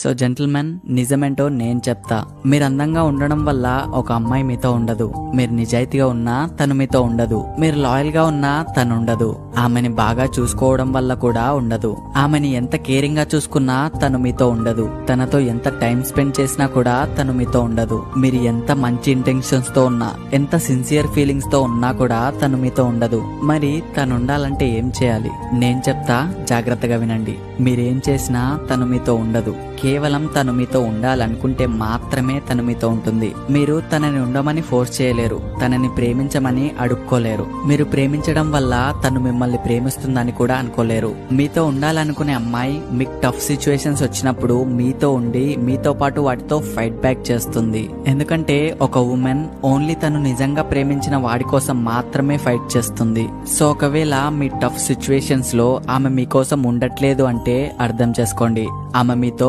So gentlemen, నిజమేంటో నేను చెప్తా. మీరు అందంగా ఉండడం వల్ల ఒక అమ్మాయి మీతో ఉండదు. మీరు నిజాయితీగా ఉన్నా తను మీతో ఉండదు. మీరు లాయల్ గా ఉన్నా తను ఉండదు. ఆమెని బాగా చూసుకోవడం వల్ల కూడా ఉండదు. ఆమెని ఎంత కేరింగ్ గా చూసుకున్నా తను మీతో ఉండదు. తనతో ఎంత టైం స్పెండ్ చేసినా కూడా తను మీతో ఉండదు. మీరు ఎంత మంచి ఇంటెన్షన్స్ తో ఉన్నా, ఎంత సిన్సియర్ ఫీలింగ్స్ తో ఉన్నా కూడా తను మీతో ఉండదు. మరి తను ఉండాలంటే ఏం చేయాలి? నేను చెప్తా, జాగ్రత్తగా వినండి. మీరేం చేసినా తను మీతో ఉండదు. కేవలం తను మీతో ఉండాలనుకుంటే మాత్రమే తను మీతో ఉంటుంది. మీరు తనని ఉండమని ఫోర్స్ చేయలేరు. తనని ప్రేమించమని అడుక్కోలేరు. మీరు ప్రేమించడం వల్ల తను మిమ్మల్ని ప్రేమిస్తుందని కూడా అనుకోలేరు. మీతో ఉండాలనుకునే అమ్మాయి మీకు టఫ్ సిచ్యువేషన్స్ వచ్చినప్పుడు మీతో ఉండి మీతో పాటు వాటితో ఫైట్ బ్యాక్ చేస్తుంది. ఎందుకంటే ఒక ఉమెన్ ఓన్లీ తను నిజంగా ప్రేమించిన వాడి కోసం మాత్రమే ఫైట్ చేస్తుంది. సో ఒకవేళ మీ టఫ్ సిచ్యువేషన్స్ లో ఆమె మీకోసం ఉండట్లేదు అంటే అర్థం చేసుకోండి, ఆమె మీతో